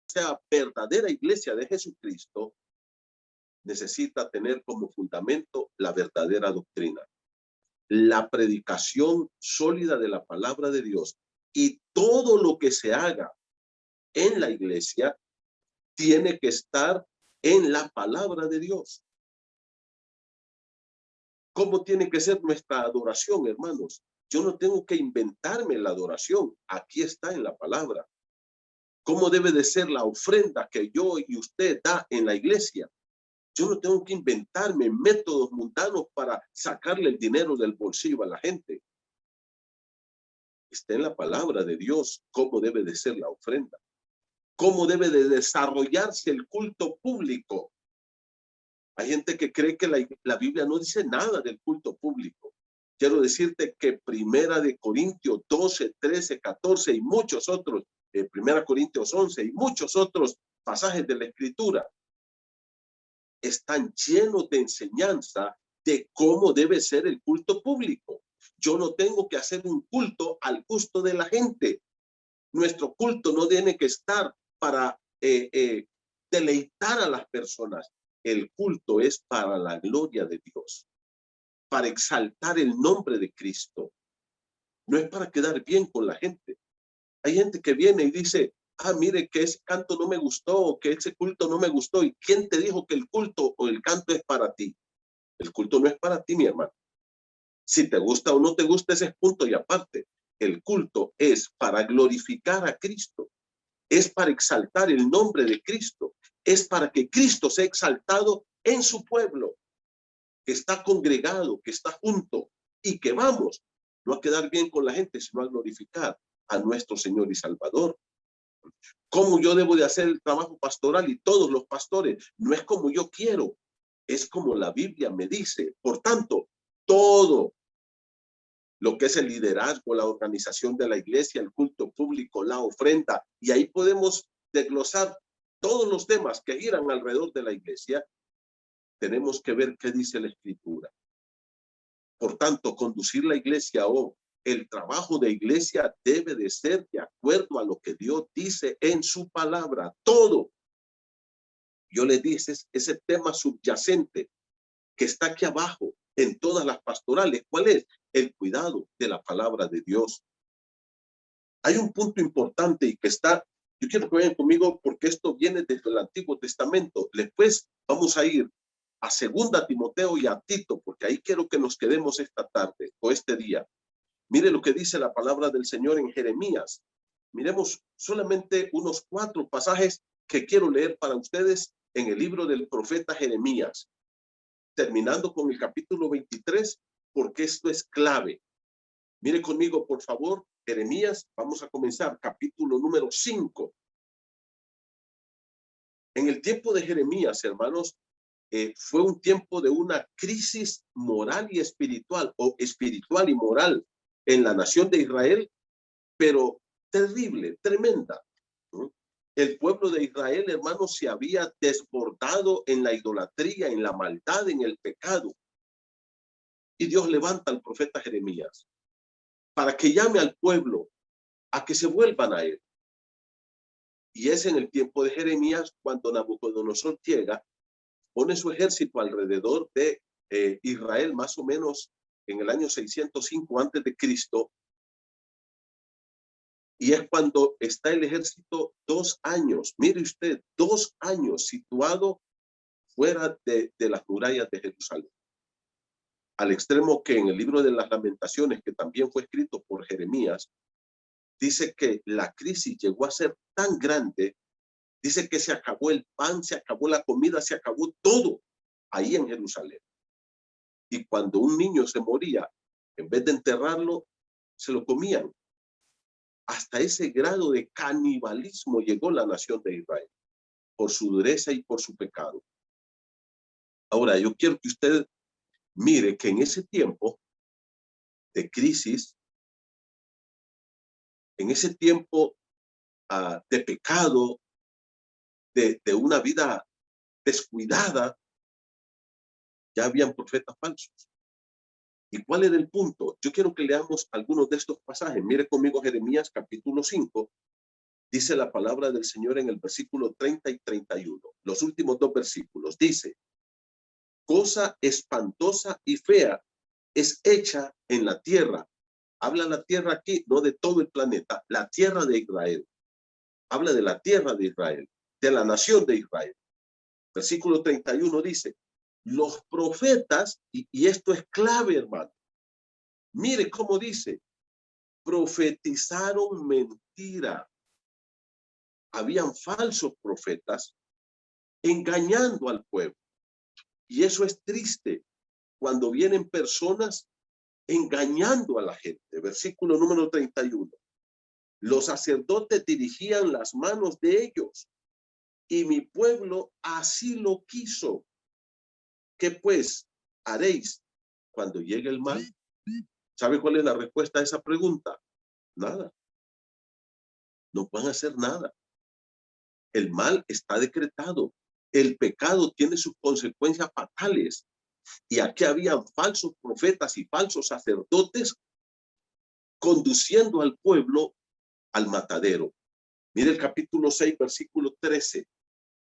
sea verdadera iglesia de Jesucristo, necesita tener como fundamento la verdadera doctrina, la predicación sólida de la palabra de Dios, y todo lo que se haga en la iglesia tiene que estar en la palabra de Dios. ¿Cómo tiene que ser nuestra adoración, hermanos? Yo no tengo que inventarme la adoración. Aquí está en la palabra. ¿Cómo debe de ser la ofrenda que yo y usted da en la iglesia? Yo no tengo que inventarme métodos mundanos para sacarle el dinero del bolsillo a la gente. Está en la palabra de Dios cómo debe de ser la ofrenda. Cómo debe de desarrollarse el culto público. Hay gente que cree que la Biblia no dice nada del culto público. Quiero decirte que Primera de Corintios 12, 13, 14 y muchos otros, Primera Corintios 11 y muchos otros pasajes de la Escritura están llenos de enseñanza de cómo debe ser el culto público. Yo no tengo que hacer un culto al gusto de la gente. Nuestro culto no tiene que estar para deleitar a las personas. El culto es para la gloria de Dios, para exaltar el nombre de Cristo. No es para quedar bien con la gente. Hay gente que viene y dice, mire que ese canto no me gustó, o que ese culto no me gustó. ¿Y quién te dijo que el culto o el canto es para ti? El culto no es para ti, mi hermano. Si te gusta o no te gusta, ese es punto y aparte. El culto es para glorificar a Cristo. Es para exaltar el nombre de Cristo. Es para que Cristo sea exaltado en su pueblo, que está congregado, que está junto, y que vamos, no a quedar bien con la gente, sino a glorificar a nuestro Señor y Salvador. ¿Cómo yo debo de hacer el trabajo pastoral? Y todos los pastores, no es como yo quiero, es como la Biblia me dice. Por tanto, todo lo que es el liderazgo, la organización de la iglesia, el culto público, la ofrenda, y ahí podemos desglosar todos los temas que giran alrededor de la iglesia. Tenemos que ver qué dice la Escritura. Por tanto, conducir la iglesia o el trabajo de iglesia debe de ser de acuerdo a lo que Dios dice en su palabra. Todo. Yo les dije, ese tema subyacente que está aquí abajo en todas las pastorales. ¿Cuál es? El cuidado de la palabra de Dios. Hay un punto importante y que está, yo quiero que vayan conmigo porque esto viene desde el Antiguo Testamento. Después vamos a ir a 2 Timoteo y a Tito, porque ahí quiero que nos quedemos esta tarde o este día. Mire lo que dice la palabra del Señor en Jeremías. Miremos solamente unos 4 pasajes que quiero leer para ustedes en el libro del profeta Jeremías, terminando con el capítulo 23, porque esto es clave. Mire conmigo, por favor, Jeremías, vamos a comenzar, capítulo número 5. En el tiempo de Jeremías, hermanos, fue un tiempo de una crisis moral y espiritual, o espiritual y moral en la nación de Israel, pero terrible, tremenda. El pueblo de Israel, hermanos, se había desbordado en la idolatría, en la maldad, en el pecado. Y Dios levanta al profeta Jeremías para que llame al pueblo a que se vuelvan a él. Y es en el tiempo de Jeremías cuando Nabucodonosor llega, pone su ejército alrededor de Israel, más o menos en el año 605 antes de Cristo. Y es cuando está el ejército 2 años, mire usted, 2 años situado fuera de las murallas de Jerusalén. Al extremo que en el libro de las Lamentaciones, que también fue escrito por Jeremías, dice que la crisis llegó a ser tan grande, dice que se acabó el pan, se acabó la comida, se acabó todo ahí en Jerusalén. Y cuando un niño se moría, en vez de enterrarlo, se lo comían. Hasta ese grado de canibalismo llegó la nación de Israel, por su dureza y por su pecado. Ahora, yo quiero que usted mire que en ese tiempo de crisis, en ese tiempo de pecado, de una vida descuidada, ya habían profetas falsos. ¿Y cuál era el punto? Yo quiero que leamos algunos de estos pasajes. Mire conmigo Jeremías capítulo 5. Dice la palabra del Señor en el versículo 30 y 31. Los últimos dos versículos. Dice, cosa espantosa y fea es hecha en la tierra. Habla la tierra aquí, no de todo el planeta, la tierra de Israel. Habla de la tierra de Israel, de la nación de Israel. Versículo 31 dice, los profetas, y esto es clave, hermano. Mire cómo dice, profetizaron mentira. Habían falsos profetas engañando al pueblo. Y eso es triste cuando vienen personas engañando a la gente. Versículo número 31. Los sacerdotes dirigían las manos de ellos y mi pueblo así lo quiso. ¿Qué pues haréis cuando llegue el mal? ¿Sabe cuál es la respuesta a esa pregunta? Nada. No van a hacer nada. El mal está decretado. El pecado tiene sus consecuencias fatales. Y aquí habían falsos profetas y falsos sacerdotes conduciendo al pueblo al matadero. Mire el capítulo 6, versículo 13.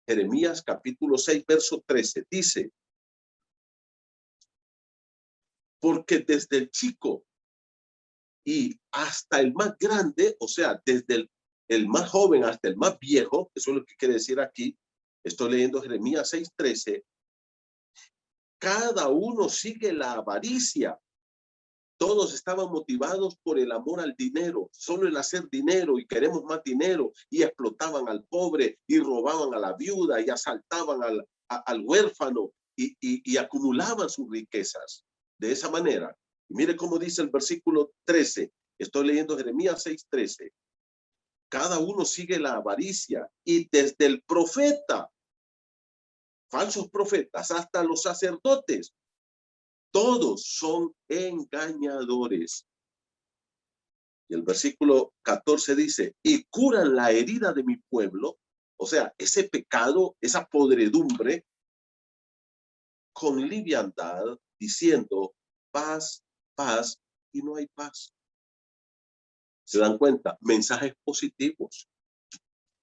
Jeremías capítulo 6, verso 13. Dice, porque desde el chico y hasta el más grande, o sea, desde el más joven hasta el más viejo, eso es lo que quiere decir aquí, estoy leyendo Jeremías 6, 13, cada uno sigue la avaricia. Todos estaban motivados por el amor al dinero, solo el hacer dinero y queremos más dinero, y explotaban al pobre y robaban a la viuda y asaltaban al huérfano y acumulaban sus riquezas de esa manera. Y mire cómo dice el versículo 13, estoy leyendo Jeremías 6:13. Cada uno sigue la avaricia y desde el profeta, falsos profetas, hasta los sacerdotes, todos son engañadores. Y el versículo 14 dice, y curan la herida de mi pueblo, o sea, ese pecado, esa podredumbre, con liviandad, diciendo, paz, paz, y no hay paz. ¿Se dan cuenta? Mensajes positivos.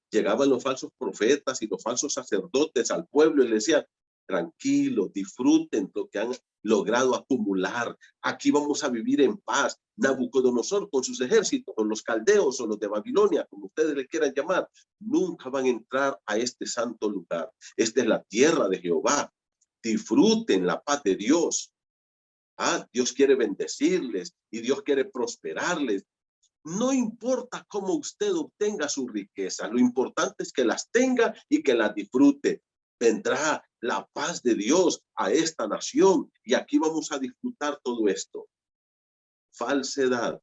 Llegaban los falsos profetas y los falsos sacerdotes al pueblo y le decían, tranquilos, disfruten lo que han logrado acumular. Aquí vamos a vivir en paz. Nabucodonosor con sus ejércitos, con los caldeos o los de Babilonia, como ustedes le quieran llamar, nunca van a entrar a este santo lugar. Esta es la tierra de Jehová. Disfruten la paz de Dios. Dios quiere bendecirles y Dios quiere prosperarles. No importa cómo usted obtenga su riqueza, lo importante es que las tenga y que las disfrute. Vendrá la paz de Dios a esta nación y aquí vamos a disfrutar todo esto. Falsedad.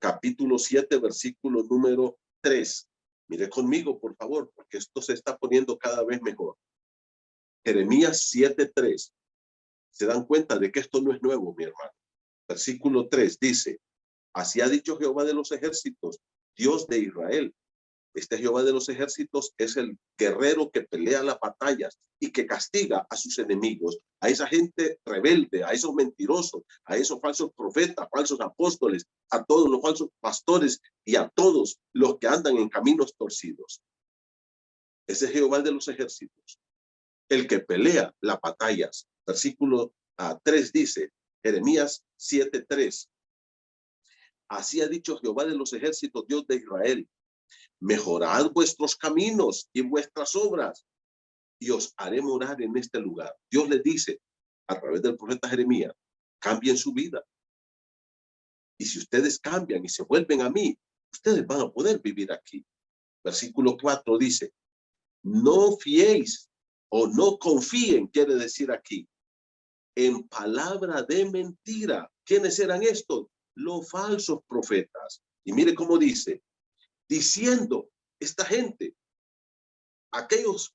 Capítulo 7, versículo número 3. Mire conmigo, por favor, porque esto se está poniendo cada vez mejor. Jeremías 7:3. Se dan cuenta de que esto no es nuevo, mi hermano. Versículo 3 dice, así ha dicho Jehová de los ejércitos, Dios de Israel. Este Jehová de los ejércitos es el guerrero que pelea las batallas y que castiga a sus enemigos, a esa gente rebelde, a esos mentirosos, a esos falsos profetas, falsos apóstoles, a todos los falsos pastores y a todos los que andan en caminos torcidos. Ese es Jehová de los ejércitos, el que pelea las batallas. Versículo 3 dice, Jeremías 7:3. Así ha dicho Jehová de los ejércitos, Dios de Israel. Mejorad vuestros caminos y vuestras obras, y os haré morar en este lugar. Dios les dice, a través del profeta Jeremías, cambien su vida. Y si ustedes cambian y se vuelven a mí, ustedes van a poder vivir aquí. Versículo 4 dice, no fiéis o no confíen, quiere decir aquí, en palabra de mentira. ¿Quiénes eran estos? Los falsos profetas. Y mire cómo dice, diciendo esta gente, aquellos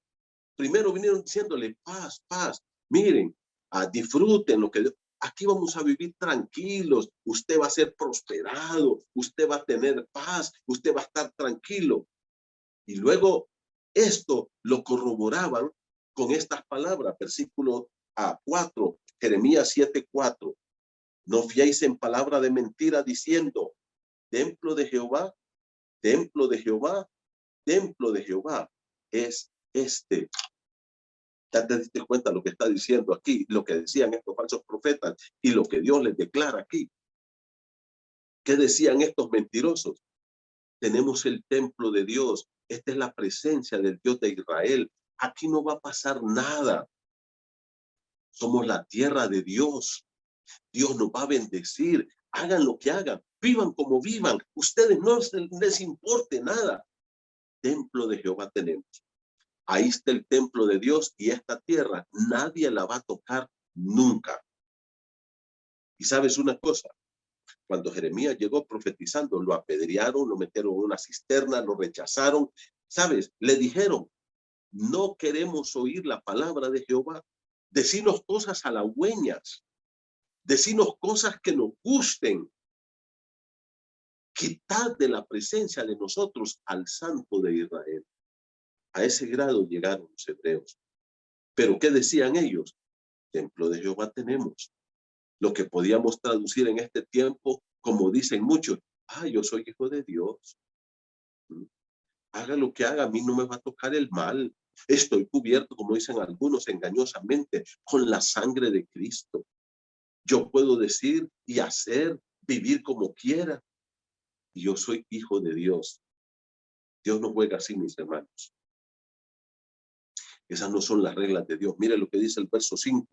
primero vinieron diciéndole paz, paz, miren, disfruten lo que aquí vamos a vivir tranquilos, usted va a ser prosperado, usted va a tener paz, usted va a estar tranquilo. Y luego esto lo corroboraban con estas palabras, versículo 4, Jeremías 7:4. No fiéis en palabra de mentira diciendo, templo de Jehová, Templo de Jehová es este. Ya te diste cuenta lo que está diciendo aquí, lo que decían estos falsos profetas y lo que Dios les declara aquí. ¿Qué decían estos mentirosos? Tenemos el templo de Dios. Esta es la presencia del Dios de Israel. Aquí no va a pasar nada. Somos la tierra de Dios. Dios nos va a bendecir. Hagan lo que hagan. Vivan como vivan. Ustedes no les importe nada. Templo de Jehová tenemos. Ahí está el templo de Dios y esta tierra nadie la va a tocar nunca. Y sabes una cosa, cuando Jeremías llegó profetizando, lo apedrearon, lo metieron en una cisterna, lo rechazaron. ¿Sabes? Le dijeron, no queremos oír la palabra de Jehová. Decinos cosas halagüeñas. Decinos cosas que nos gusten. Quitad de la presencia de nosotros al Santo de Israel. A ese grado llegaron los hebreos. Pero ¿qué decían ellos? Templo de Jehová tenemos. Lo que podíamos traducir en este tiempo, como dicen muchos, yo soy hijo de Dios. Haga lo que haga, a mí no me va a tocar el mal. Estoy cubierto, como dicen algunos engañosamente, con la sangre de Cristo. Yo puedo decir y hacer, vivir como quiera. Y yo soy hijo de Dios. Dios no juega así, mis hermanos. Esas no son las reglas de Dios. Mire lo que dice el verso 5.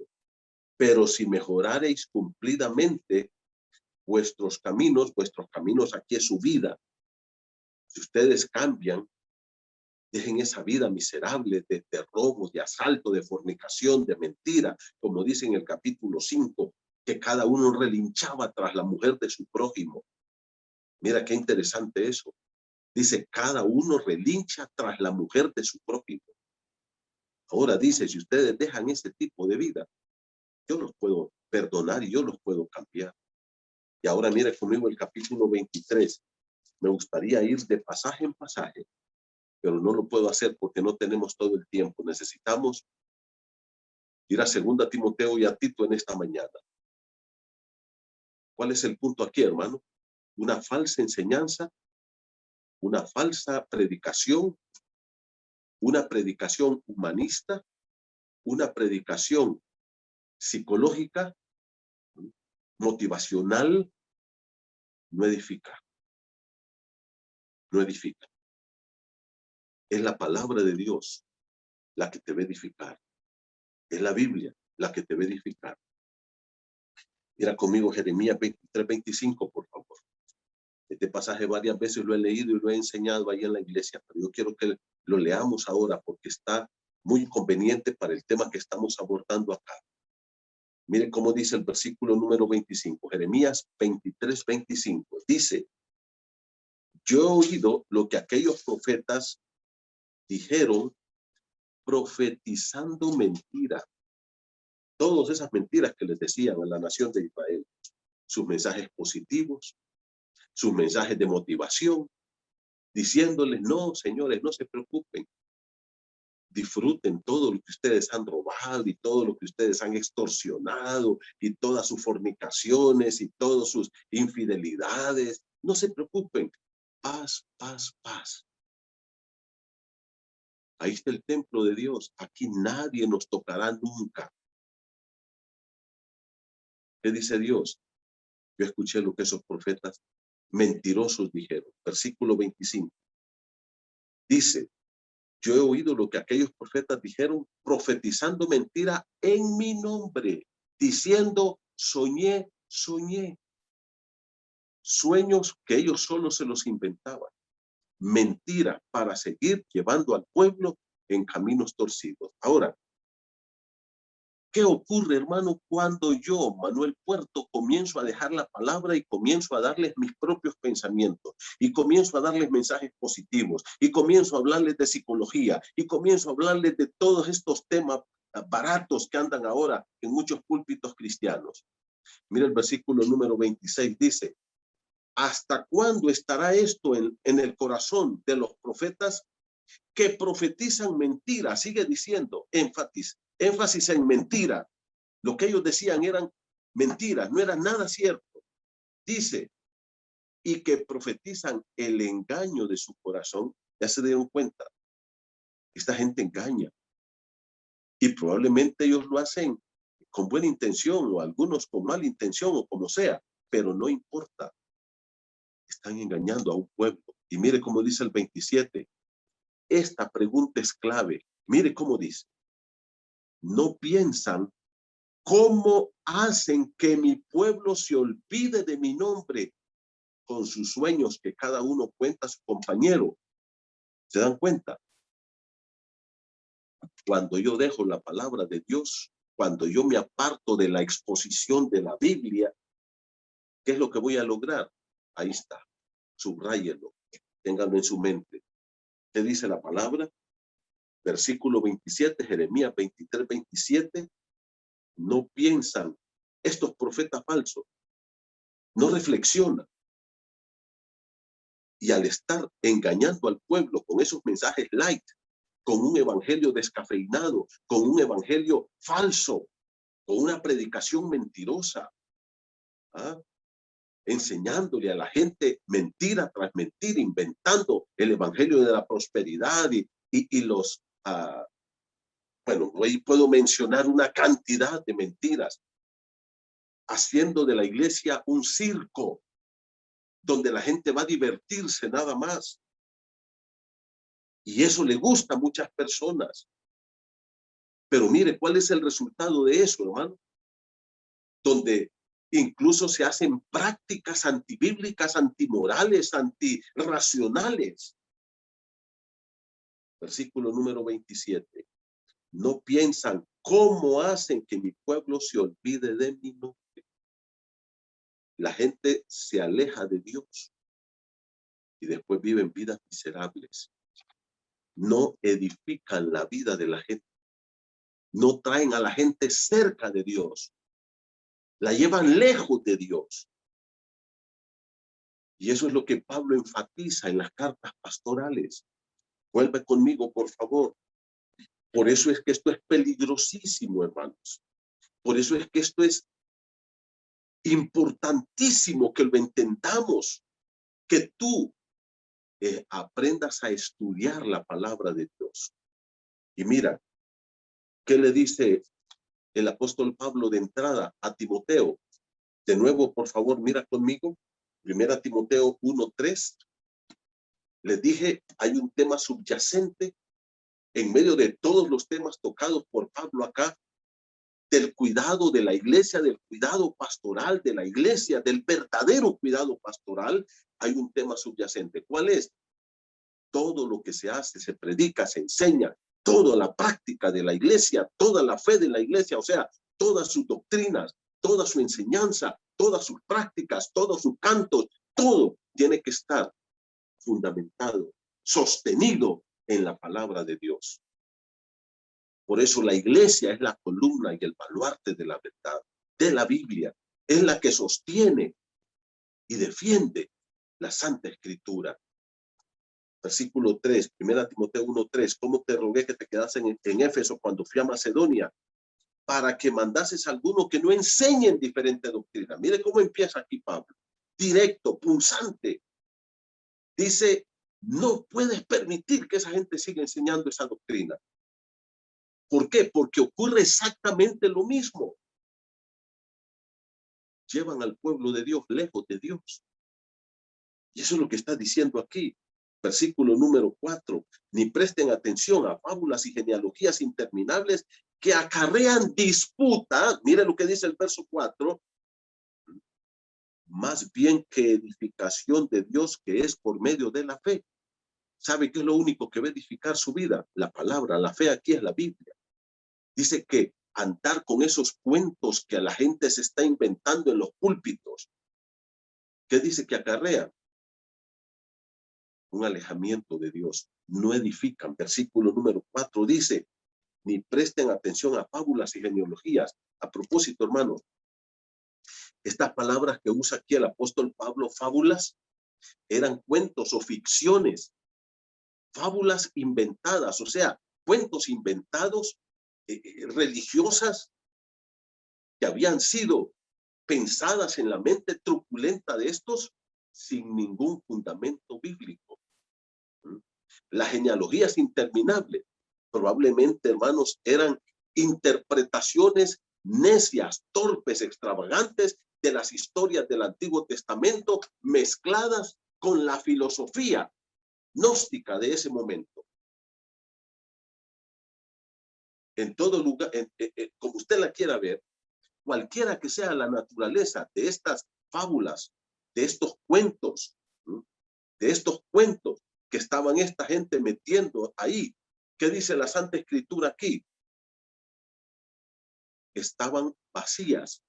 Pero si mejorareis cumplidamente vuestros caminos aquí es su vida. Si ustedes cambian, dejen esa vida miserable de robo, de asalto, de fornicación, de mentira, como dice en el capítulo 5, que cada uno relinchaba tras la mujer de su prójimo. Mira qué interesante eso. Dice, cada uno relincha tras la mujer de su prójimo. Ahora dice, si ustedes dejan ese tipo de vida, yo los puedo perdonar y yo los puedo cambiar. Y ahora mire conmigo el capítulo 23. Me gustaría ir de pasaje en pasaje, pero no lo puedo hacer porque no tenemos todo el tiempo. Necesitamos ir a 2 Timoteo y a Tito en esta mañana. ¿Cuál es el punto aquí, hermano? Una falsa enseñanza, una falsa predicación, una predicación humanista, una predicación psicológica, motivacional, no edifica. No edifica. Es la palabra de Dios la que te va a edificar. Es la Biblia la que te va a edificar. Mira conmigo Jeremías 23:25, por favor. Este pasaje varias veces lo he leído y lo he enseñado ahí en la iglesia, pero yo quiero que lo leamos ahora porque está muy conveniente para el tema que estamos abordando acá. Mire cómo dice el versículo número 25, Jeremías 23:25. Dice, yo he oído lo que aquellos profetas dijeron profetizando mentira. Todas esas mentiras que les decían a la nación de Israel, sus mensajes positivos, sus mensajes de motivación, diciéndoles, no, señores, no se preocupen. Disfruten todo lo que ustedes han robado y todo lo que ustedes han extorsionado y todas sus fornicaciones y todas sus infidelidades. No se preocupen. Paz, paz, paz. Ahí está el templo de Dios. Aquí nadie nos tocará nunca. ¿Qué dice Dios? Yo escuché lo que esos profetas mentirosos dijeron. Versículo 25. Dice, yo he oído lo que aquellos profetas dijeron, profetizando mentira en mi nombre, diciendo, soñé, soñé. Sueños que ellos solo se los inventaban. Mentira para seguir llevando al pueblo en caminos torcidos. Ahora, ¿qué ocurre, hermano, cuando yo, Manuel Puerto, comienzo a dejar la palabra y comienzo a darles mis propios pensamientos y comienzo a darles mensajes positivos y comienzo a hablarles de psicología y comienzo a hablarles de todos estos temas baratos que andan ahora en muchos púlpitos cristianos? Mira el versículo número 26, dice, ¿hasta cuándo estará esto en el corazón de los profetas que profetizan mentira? Sigue diciendo, énfasis en mentira. Lo que ellos decían eran mentiras, no era nada cierto. Dice, y que profetizan el engaño de su corazón, ya se dieron cuenta. Esta gente engaña. Y probablemente ellos lo hacen con buena intención o algunos con mala intención o como sea, pero no importa. Están engañando a un pueblo. Y mire cómo dice el 27. Esta pregunta es clave. Mire cómo dice. No piensan cómo hacen que mi pueblo se olvide de mi nombre con sus sueños que cada uno cuenta a su compañero. ¿Se dan cuenta? Cuando yo dejo la palabra de Dios, cuando yo me aparto de la exposición de la Biblia, ¿qué es lo que voy a lograr? Ahí está, subráyelo, ténganlo en su mente. ¿Qué dice la palabra? Versículo 27, Jeremías 23, 27. No piensan, estos profetas falsos, no reflexionan. Y al estar engañando al pueblo con esos mensajes light, con un evangelio descafeinado, con un evangelio falso, con una predicación mentirosa, ¿ah? Enseñándole a la gente mentira tras mentira, inventando el evangelio de la prosperidad y los, bueno, hoy puedo mencionar una cantidad de mentiras, haciendo de la iglesia un circo, donde la gente va a divertirse nada más. Y eso le gusta a muchas personas. Pero mire, ¿cuál es el resultado de eso, hermano? Donde incluso se hacen prácticas antibíblicas, antimorales, antirracionales. Versículo número 27. No piensan cómo hacen que mi pueblo se olvide de mi nombre. La gente se aleja de Dios y después viven vidas miserables. No edifican la vida de la gente. No traen a la gente cerca de Dios. La llevan lejos de Dios. Y eso es lo que Pablo enfatiza en las cartas pastorales. Vuelve conmigo, por favor. Por eso es que esto es peligrosísimo, hermanos. Por eso es que esto es importantísimo que lo entendamos, que tú aprendas a estudiar la palabra de Dios. Y mira, ¿qué le dice el apóstol Pablo de entrada a Timoteo? De nuevo, por favor, mira conmigo. Primera Timoteo 1:3. Les dije, hay un tema subyacente en medio de todos los temas tocados por Pablo acá, del cuidado de la iglesia, del cuidado pastoral de la iglesia, del verdadero cuidado pastoral. Hay un tema subyacente. ¿Cuál es? Todo lo que se hace, se predica, se enseña, toda la práctica de la iglesia, toda la fe de la iglesia, o sea, todas sus doctrinas, toda su enseñanza, todas sus prácticas, todos sus cantos, todo tiene que estar fundamentado, sostenido en la palabra de Dios. Por eso la iglesia es la columna y el baluarte de la verdad, de la Biblia. Es la que sostiene y defiende la Santa Escritura. Versículo 3, 1 Timoteo 1:3. ¿Cómo te rogué que te quedases en Éfeso cuando fui a Macedonia? Para que mandases a alguno que no enseñen diferente doctrina. Mire cómo empieza aquí Pablo. Directo, punzante. Dice, no puedes permitir que esa gente siga enseñando esa doctrina. ¿Por qué? Porque ocurre exactamente lo mismo. Llevan al pueblo de Dios lejos de Dios. Y eso es lo que está diciendo aquí. Versículo número 4. Ni presten atención a fábulas y genealogías interminables que acarrean disputa. Mire lo que dice el verso 4. Más bien que edificación de Dios, que es por medio de la fe. ¿Sabe qué es lo único que va a edificar su vida? La palabra, la fe aquí es la Biblia. Dice que andar con esos cuentos que a la gente se está inventando en los púlpitos. ¿Qué dice que acarrean? Un alejamiento de Dios. No edifican. Versículo número 4 dice, ni presten atención a fábulas y genealogías. A propósito, hermanos, estas palabras que usa aquí el apóstol Pablo, fábulas, eran cuentos o ficciones, fábulas inventadas, o sea, cuentos inventados religiosas que habían sido pensadas en la mente truculenta de estos sin ningún fundamento bíblico. Las genealogías interminables, probablemente, hermanos, eran interpretaciones necias, torpes, extravagantes de las historias del Antiguo Testamento mezcladas con la filosofía gnóstica de ese momento. En todo lugar, como usted la quiera ver, cualquiera que sea la naturaleza de estas fábulas, de estos cuentos, que estaban esta gente metiendo ahí. ¿Qué dice la Santa Escritura aquí? Estaban vacías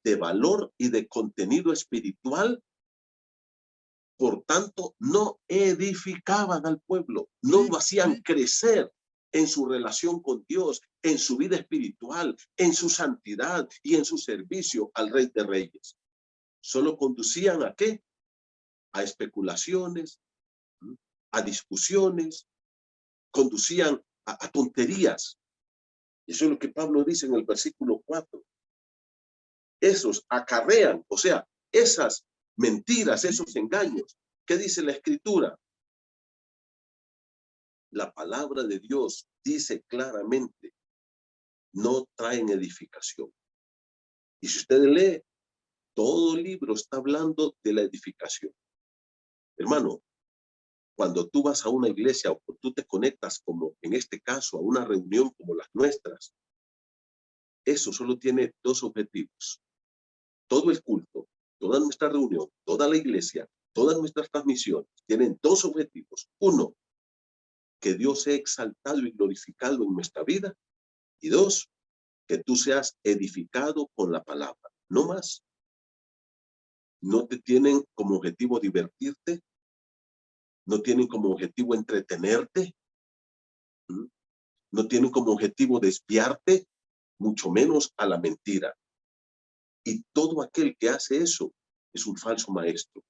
de valor y de contenido espiritual, por tanto, no edificaban al pueblo, no lo hacían crecer en su relación con Dios, en su vida espiritual, en su santidad y en su servicio al Rey de Reyes. Solo conducían ¿a qué? A especulaciones, a discusiones, conducían a tonterías. Eso es lo que Pablo dice en el versículo 4. Esos acarrean, o sea, esas mentiras, esos engaños. ¿Qué dice la Escritura? La palabra de Dios dice claramente, no traen edificación. Y si usted lee, todo el libro está hablando de la edificación. Hermano, cuando tú vas a una iglesia o tú te conectas, como en este caso, a una reunión como las nuestras, eso solo tiene dos objetivos. Todo el culto, toda nuestra reunión, toda la iglesia, todas nuestras transmisiones tienen dos objetivos. Uno, que Dios sea exaltado y glorificado en nuestra vida. Y dos, que tú seas edificado con la palabra. No más. No te tienen como objetivo divertirte. No tienen como objetivo entretenerte. No tienen como objetivo desviarte, mucho menos a la mentira. Y todo aquel que hace eso es un falso maestro,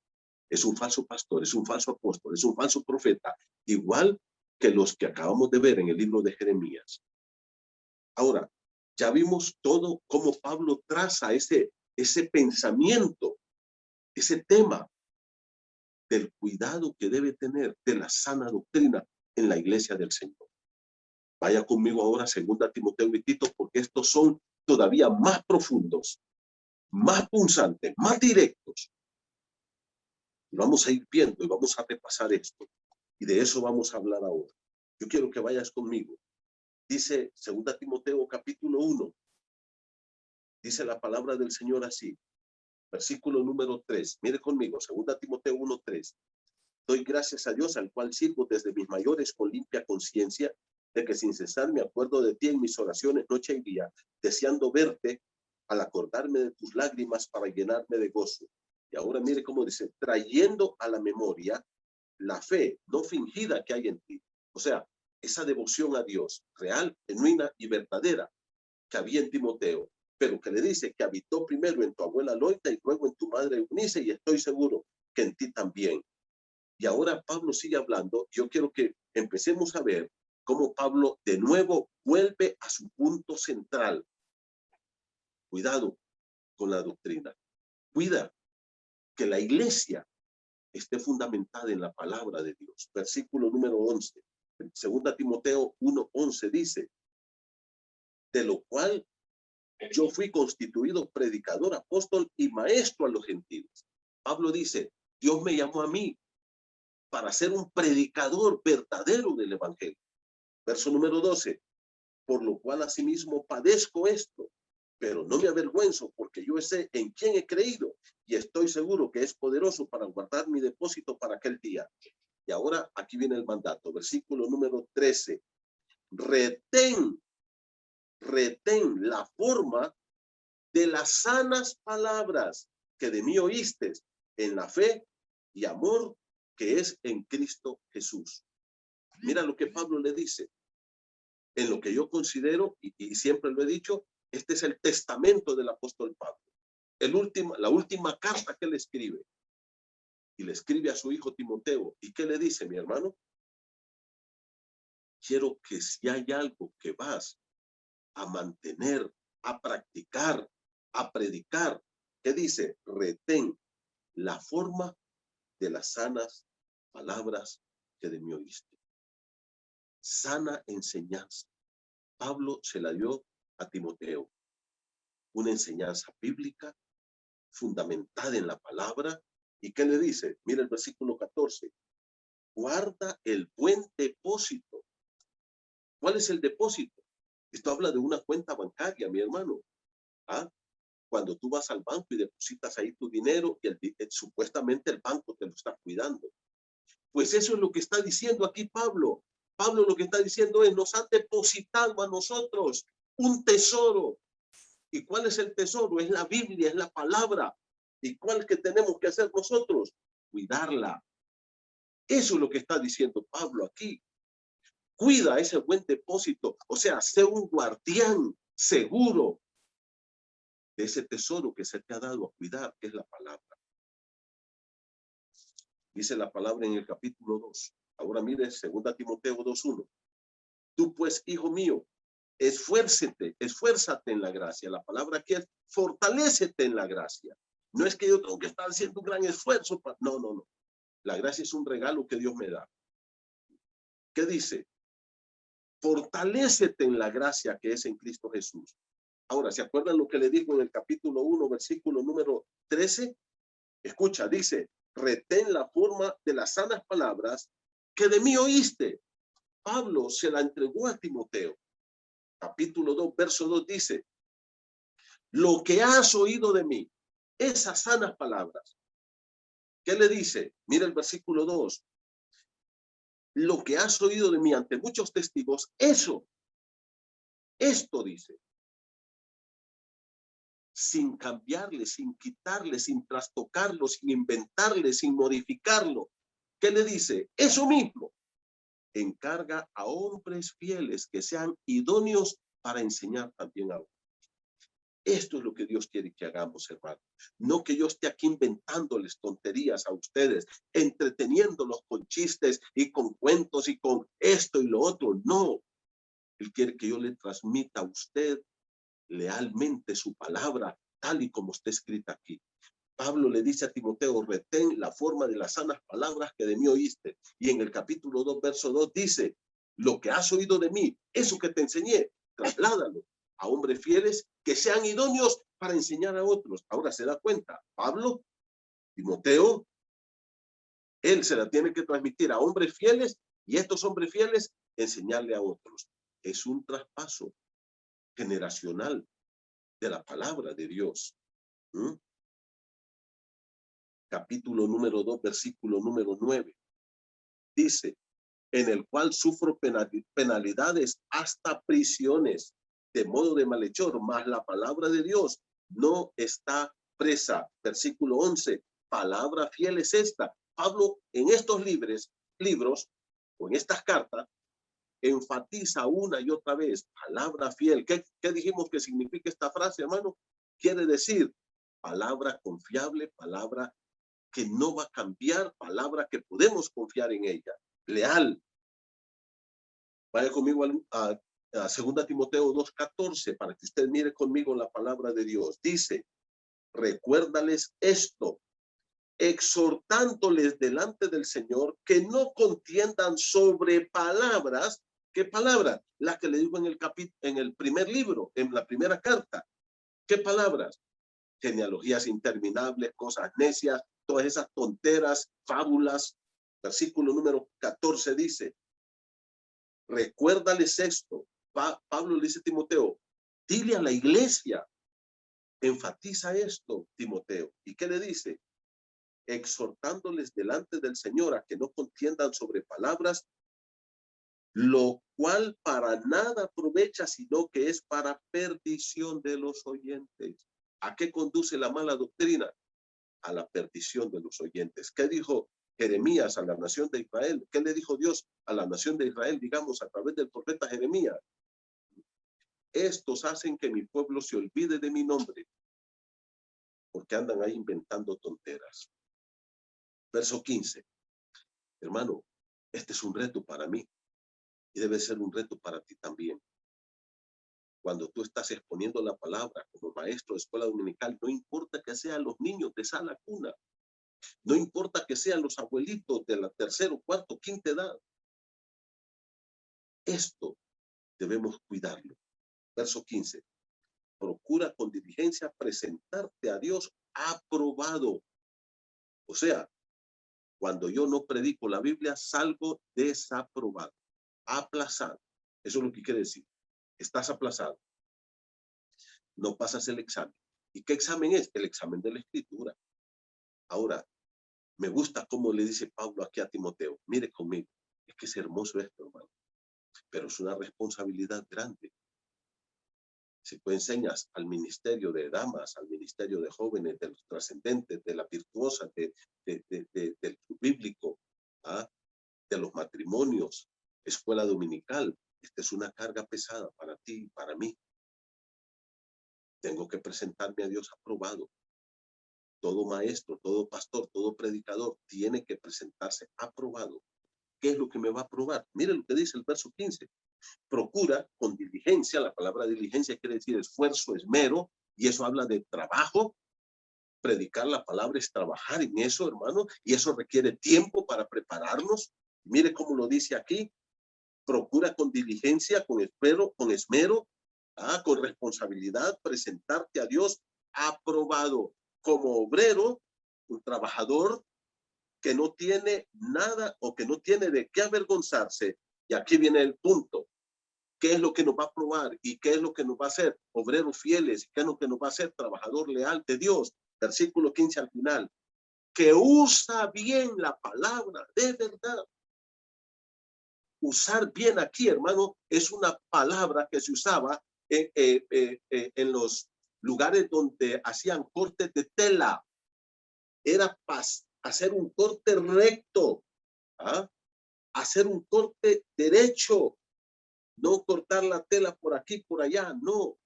es un falso pastor, es un falso apóstol, es un falso profeta, igual que los que acabamos de ver en el libro de Jeremías. Ahora, ya vimos todo cómo Pablo traza ese pensamiento, ese tema del cuidado que debe tener de la sana doctrina en la iglesia del Señor. Vaya conmigo ahora a 2 Timoteo y Tito, porque estos son todavía más profundos, más punzantes, más directos. Y vamos a ir viendo y vamos a repasar esto. Y de eso vamos a hablar ahora. Yo quiero que vayas conmigo. Dice 2 Timoteo capítulo 1. Dice la palabra del Señor así. Versículo número 3. Mire conmigo, 2 Timoteo 1:3. Doy gracias a Dios, al cual sirvo desde mis mayores con limpia conciencia, de que sin cesar me acuerdo de ti en mis oraciones noche y día, deseando verte al acordarme de tus lágrimas para llenarme de gozo. Y ahora mire cómo dice, trayendo a la memoria la fe no fingida que hay en ti. O sea, esa devoción a Dios real, genuina y verdadera que había en Timoteo, pero que le dice que habitó primero en tu abuela Loita y luego en tu madre Eunice, y estoy seguro que en ti también. Y ahora Pablo sigue hablando. Yo quiero que empecemos a ver cómo Pablo de nuevo vuelve a su punto central. Cuidado con la doctrina. Cuida que la iglesia esté fundamentada en la palabra de Dios. Versículo número 11. 2 Timoteo 1:11 dice, de lo cual yo fui constituido predicador, apóstol y maestro a los gentiles. Pablo dice, Dios me llamó a mí para ser un predicador verdadero del evangelio. Verso número 12, por lo cual asimismo padezco esto, pero no me avergüenzo, porque yo sé en quién he creído y estoy seguro que es poderoso para guardar mi depósito para aquel día. Y ahora aquí viene el mandato, versículo número 13. Retén la forma de las sanas palabras que de mí oíste en la fe y amor que es en Cristo Jesús. Mira lo que Pablo le dice. En lo que yo considero, y siempre lo he dicho, este es el testamento del apóstol Pablo. La última carta que le escribe. Y le escribe a su hijo Timoteo. ¿Y qué le dice, mi hermano? Quiero que si hay algo que vas a mantener, a practicar, a predicar, ¿qué dice? Retén la forma de las sanas palabras que de mí oíste. Sana enseñanza. Pablo se la dio a Timoteo. Una enseñanza bíblica fundamentada en la palabra. ¿Y qué le dice? Mira el versículo 14. Guarda el buen depósito. ¿Cuál es el depósito? Esto habla de una cuenta bancaria, mi hermano. ¿Ah? Cuando tú vas al banco y depositas ahí tu dinero y supuestamente el banco te lo está cuidando. Pues eso es lo que está diciendo aquí Pablo. Pablo lo que está diciendo es, nos han depositado a nosotros un tesoro. ¿Y cuál es el tesoro? Es la Biblia, es la palabra. ¿Y cuál que tenemos que hacer nosotros? Cuidarla. Eso es lo que está diciendo Pablo aquí. Cuida ese buen depósito. O sea, sé un guardián seguro de ese tesoro que se te ha dado a cuidar, que es la palabra. Dice la palabra en el capítulo 2. Ahora mire, 2 Timoteo 2:1. Tú pues, hijo mío, esfuérzate en la gracia. La palabra aquí es fortalécete en la gracia. No es que yo tengo que estar haciendo un gran esfuerzo. No, no, no. La gracia es un regalo que Dios me da. ¿Qué dice? Fortalécete en la gracia que es en Cristo Jesús. Ahora, ¿se acuerdan lo que le dijo en el capítulo 1, versículo número 13? Escucha, dice, retén la forma de las sanas palabras que de mí oíste. Pablo se la entregó a Timoteo. Capítulo 2, verso 2 dice, lo que has oído de mí, esas sanas palabras. ¿Qué le dice? Mira el versículo 2. Lo que has oído de mí ante muchos testigos, esto dice. Sin cambiarle, sin quitarle, sin trastocarlo, sin inventarle, sin modificarlo. ¿Qué le dice? Eso mismo. Encarga a hombres fieles que sean idóneos para enseñar también a otros. Esto es lo que Dios quiere que hagamos, hermano. No que yo esté aquí inventándoles tonterías a ustedes, entreteniéndolos con chistes y con cuentos y con esto y lo otro. No. Él quiere que yo le transmita a usted lealmente su palabra, tal y como está escrita aquí. Pablo le dice a Timoteo, retén la forma de las sanas palabras que de mí oíste. Y en el capítulo 2, verso 2 dice, lo que has oído de mí, eso que te enseñé, trasládalo a hombres fieles que sean idóneos para enseñar a otros. Ahora se da cuenta, Pablo, Timoteo, él se la tiene que transmitir a hombres fieles y estos hombres fieles enseñarle a otros. Es un traspaso generacional de la palabra de Dios. Capítulo número 2, versículo número 9. Dice, en el cual sufro penalidades hasta prisiones, de modo de malhechor, mas la palabra de Dios no está presa. Versículo 11, palabra fiel es esta. Pablo en estos libros, o en estas cartas, enfatiza una y otra vez, palabra fiel. ¿Qué dijimos que significa esta frase, hermano? Quiere decir, palabra confiable, palabra que no va a cambiar, palabra que podemos confiar en ella, leal. Vaya conmigo a 2 Timoteo 2:14 para que usted mire conmigo la palabra de Dios. Dice, recuérdales esto, exhortándoles delante del Señor que no contiendan sobre palabras. ¿Qué palabra? La que le digo en el primer libro, en la primera carta. ¿Qué palabras? Genealogías interminables, cosas necias, todas esas tonteras, fábulas. Versículo número 14 dice, recuérdales esto. Pablo le dice a Timoteo, dile a la iglesia, enfatiza esto, Timoteo. ¿Y qué le dice? Exhortándoles delante del Señor a que no contiendan sobre palabras, lo cual para nada aprovecha, sino que es para perdición de los oyentes. ¿A qué conduce la mala doctrina? A la perdición de los oyentes. ¿Qué dijo Jeremías a la nación de Israel? ¿Qué le dijo Dios a la nación de Israel, digamos, a través del profeta Jeremías? Estos hacen que mi pueblo se olvide de mi nombre, porque andan ahí inventando tonteras. Verso 15. Hermano, este es un reto para mí y debe ser un reto para ti también. Cuando tú estás exponiendo la palabra como maestro de escuela dominical, no importa que sean los niños de sala cuna, No importa que sean los abuelitos de la tercera, cuarta, quinta edad. Esto debemos cuidarlo. Verso 15. Procura con diligencia presentarte a Dios aprobado. O sea, cuando yo no predico la Biblia, salgo desaprobado, aplazado. Eso es lo que quiere decir. Estás aplazado. No pasas el examen. ¿Y qué examen es? El examen de la Escritura. Ahora, me gusta cómo le dice Pablo aquí a Timoteo. Mire conmigo. Es que es hermoso esto, hermano. Pero es una responsabilidad grande. Si tú enseñas al ministerio de damas, al ministerio de jóvenes, de los trascendentes, de las virtuosas, del bíblico, ¿ah? De los matrimonios, escuela dominical, esta es una carga pesada para ti y para mí. Tengo que presentarme a Dios aprobado. Todo maestro, todo pastor, todo predicador tiene que presentarse aprobado. ¿Qué es lo que me va a aprobar? Mire lo que dice el verso 15. Procura con diligencia, la palabra diligencia quiere decir esfuerzo, esmero, y eso habla de trabajo. Predicar la palabra es trabajar en eso, hermano, y eso requiere tiempo para prepararnos. Mire cómo lo dice aquí. Procura con diligencia, con esmero, con responsabilidad, presentarte a Dios aprobado como obrero, un trabajador que no tiene nada o que no tiene de qué avergonzarse. Y aquí viene el punto. ¿Qué es lo que nos va a probar y qué es lo que nos va a hacer obreros fieles? ¿Qué es lo que nos va a hacer trabajador leal de Dios? Versículo 15 al final. Que usa bien la palabra de verdad. Usar bien aquí, hermano, es una palabra que se usaba en los lugares donde hacían cortes de tela. Era hacer un corte recto, ¿ah? Hacer un corte derecho. No cortar la tela por aquí, por allá, no.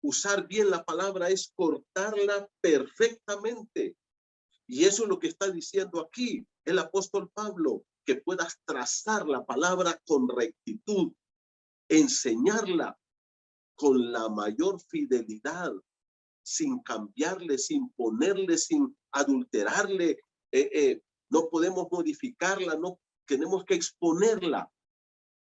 Usar bien la palabra es cortarla perfectamente. Y eso es lo que está diciendo aquí el apóstol Pablo, que puedas trazar la palabra con rectitud, enseñarla con la mayor fidelidad, sin cambiarle, sin ponerle, sin adulterarle. No podemos modificarla, no tenemos que exponerla.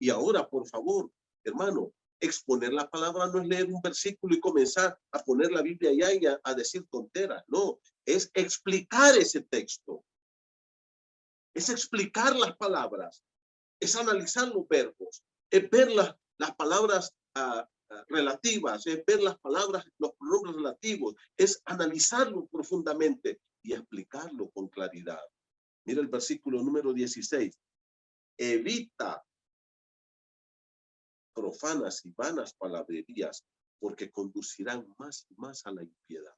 Y ahora, por favor, hermano, exponer la palabra no es leer un versículo y comenzar a poner la Biblia allá y a decir tonteras. No, es explicar ese texto. Es explicar las palabras. Es analizar los verbos. Es ver las palabras relativas. Es ver las palabras, los pronombres relativos. Es analizarlo profundamente y explicarlo con claridad. Mira el versículo número 16. Evita profanas y vanas palabrerías, porque conducirán más y más a la impiedad.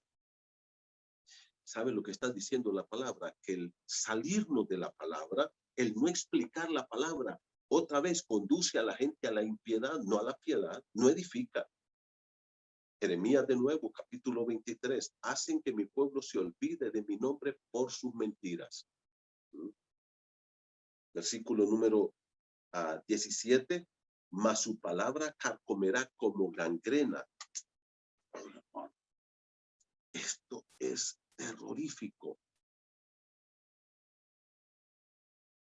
¿Sabe lo que está diciendo la palabra? Que el salirnos de la palabra, el no explicar la palabra, otra vez conduce a la gente a la impiedad, no a la piedad, no edifica. Jeremías de nuevo, capítulo 23, hacen que mi pueblo se olvide de mi nombre por sus mentiras. Versículo número 17, mas su palabra carcomerá como gangrena. Esto es terrorífico.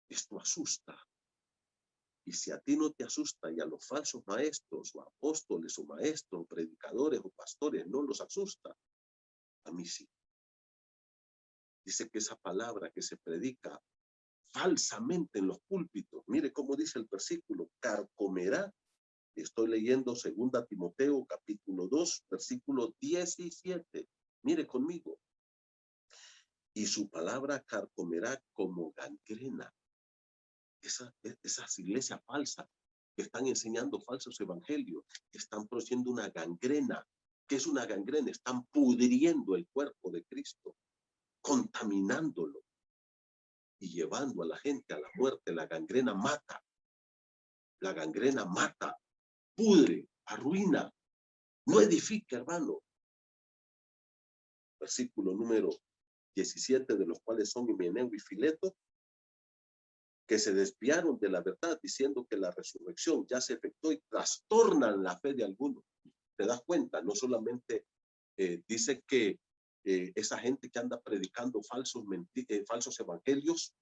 Esto asusta. Y si a ti no te asusta y a los falsos maestros o apóstoles o maestros, predicadores o pastores no los asusta, a mí sí. Dice que esa palabra que se predica falsamente en los púlpitos, mire cómo dice el versículo, carcomerá. Estoy leyendo 2 Timoteo capítulo 2, versículo 17. Mire conmigo. Y su palabra carcomerá como gangrena. Esas iglesias falsas que están enseñando falsos evangelios, que están produciendo una gangrena. ¿Qué es una gangrena? Están pudriendo el cuerpo de Cristo, contaminándolo y llevando a la gente a la muerte. La gangrena mata. La gangrena mata, pudre, arruina, no edifica, hermano. Versículo número 17, de los cuales son Himeneo y Fileto, que se desviaron de la verdad diciendo que la resurrección ya se efectuó y trastornan la fe de algunos. ¿Te das cuenta? No solamente dice que esa gente que anda predicando falsos evangelios,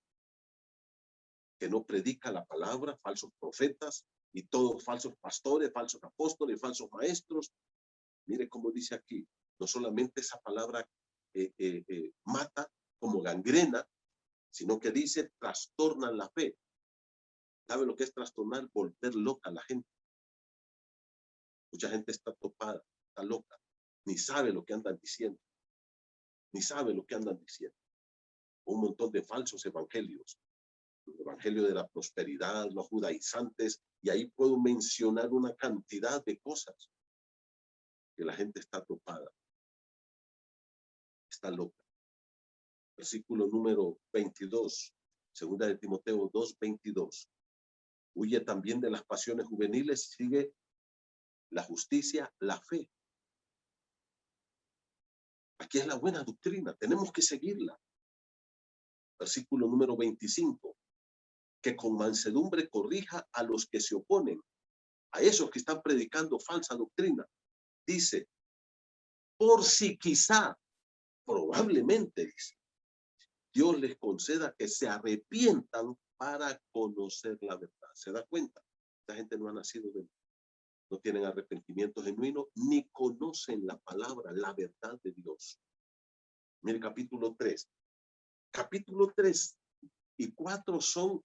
que no predica la palabra, falsos profetas y todos falsos pastores, falsos apóstoles, falsos maestros. Mire cómo dice aquí, no solamente esa palabra mata como gangrena, sino que dice trastornan la fe. ¿Sabe lo que es trastornar? Volver loca a la gente. Mucha gente está topada, está loca, ni sabe lo que andan diciendo, ni sabe lo que andan diciendo. Un montón de falsos evangelios, el evangelio de la prosperidad, los judaizantes, y ahí puedo mencionar una cantidad de cosas que la gente está topada, está loca. Versículo número 22, segunda de Timoteo 2:22. Huye también de las pasiones juveniles, sigue la justicia, la fe. Aquí es la buena doctrina, tenemos que seguirla. Versículo número 25. Que con mansedumbre corrija a los que se oponen, a esos que están predicando falsa doctrina. Dice, por si quizá, probablemente, dice, Dios les conceda que se arrepientan para conocer la verdad. ¿Se da cuenta? Esta gente no ha nacido de, no tienen arrepentimiento genuino, ni conocen la palabra, la verdad de Dios. Mire, capítulo 3. Capítulo 3 y 4 son,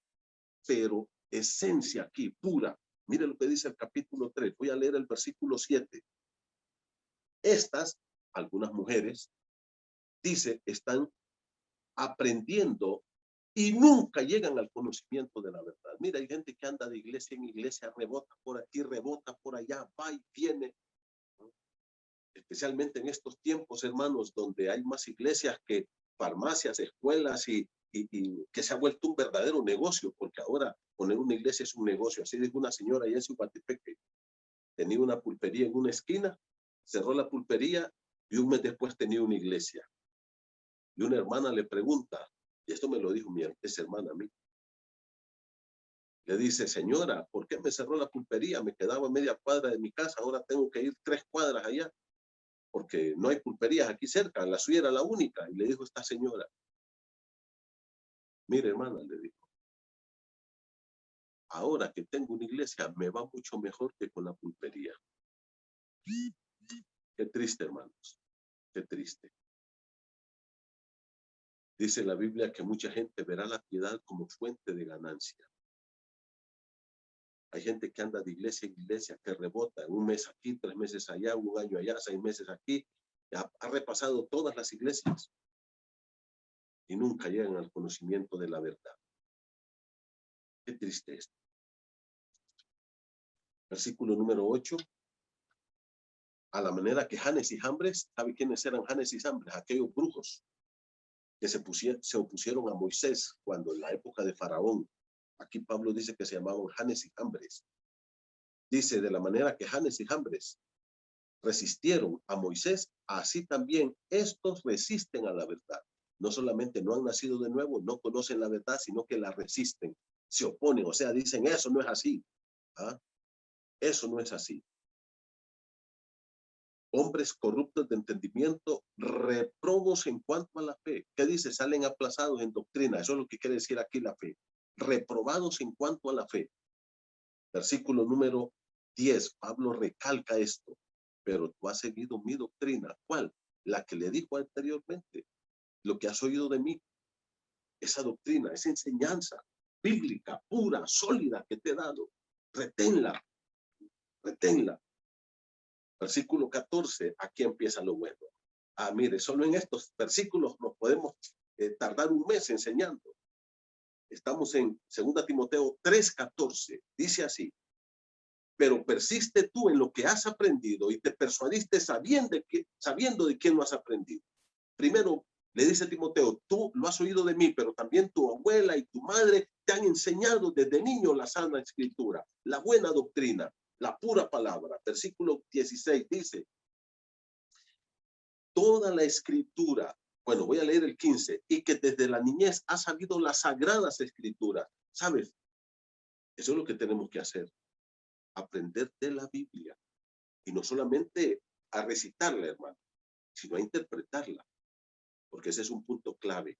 pero esencia aquí, pura. Mire lo que dice el capítulo 3. Voy a leer el versículo 7. Estas, algunas mujeres, dice, están aprendiendo y nunca llegan al conocimiento de la verdad. Mira, hay gente que anda de iglesia en iglesia, rebota por aquí, rebota por allá, va y viene. Especialmente en estos tiempos, hermanos, donde hay más iglesias que farmacias, escuelas y que se ha vuelto un verdadero negocio, porque ahora poner una iglesia es un negocio. Así dijo una señora allá en Cihuatepeque, tenía una pulpería en una esquina, cerró la pulpería y un mes después tenía una iglesia. Y una hermana le pregunta, y esto me lo dijo esa hermana a mí, le dice, señora, ¿por qué me cerró la pulpería? Me quedaba media cuadra de mi casa, ahora tengo que ir 3 cuadras allá, porque no hay pulperías aquí cerca, la suya era la única. Y le dijo esta señora, mire hermana, le dijo, ahora que tengo una iglesia, me va mucho mejor que con la pulpería. Qué triste, hermanos, qué triste. Dice la Biblia que mucha gente verá la piedad como fuente de ganancia. Hay gente que anda de iglesia en iglesia, que rebota un mes aquí, 3 meses allá, un año allá, 6 meses aquí. Ha repasado todas las iglesias y nunca llegan al conocimiento de la verdad. Qué triste esto. Versículo número 8. A la manera que Janes y Jambres, ¿sabe quiénes eran Janes y Jambres? Aquellos brujos que se opusieron a Moisés cuando en la época de Faraón. Aquí Pablo dice que se llamaban Janes y Jambres. Dice, de la manera que Janes y Jambres resistieron a Moisés, así también estos resisten a la verdad. No solamente no han nacido de nuevo, no conocen la verdad, sino que la resisten, se oponen, o sea, dicen, eso no es así. ¿Ah? Eso no es así. Hombres corruptos de entendimiento, reprobos en cuanto a la fe. ¿Qué dice? Salen aplazados en doctrina. Eso es lo que quiere decir aquí la fe. Reprobados en cuanto a la fe. Versículo número 10. Pablo recalca esto. Pero tú has seguido mi doctrina. ¿Cuál? La que le dijo anteriormente. Lo que has oído de mí. Esa doctrina, esa enseñanza bíblica, pura, sólida que te he dado. Reténla. Reténla. Versículo 14, aquí empieza lo bueno. Mire, solo en estos versículos nos podemos tardar un mes enseñando. Estamos en 2 Timoteo 3:14. Dice así, pero persiste tú en lo que has aprendido y te persuadiste sabiendo de quién lo has aprendido. Primero, le dice Timoteo, tú lo has oído de mí, pero también tu abuela y tu madre te han enseñado desde niño la sana escritura, la buena doctrina, la pura palabra. Versículo 16 dice, toda la escritura, bueno, voy a leer el 15, y que desde la niñez has sabido las sagradas escrituras. ¿Sabes? Eso es lo que tenemos que hacer, aprender de la Biblia, y no solamente a recitarla, hermano, sino a interpretarla. porque ese es un punto clave.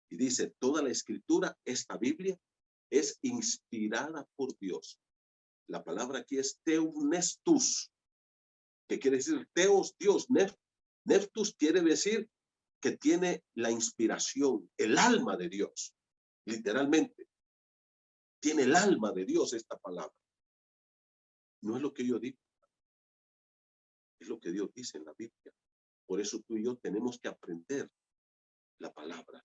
Y dice, toda la escritura, esta Biblia, es inspirada por Dios. La palabra aquí es teumnestus, que quiere decir teos, Dios. Neftus quiere decir que tiene la inspiración, el alma de Dios. Literalmente, tiene el alma de Dios esta palabra. No es lo que yo digo, es lo que Dios dice en la Biblia. Por eso tú y yo tenemos que aprender la palabra.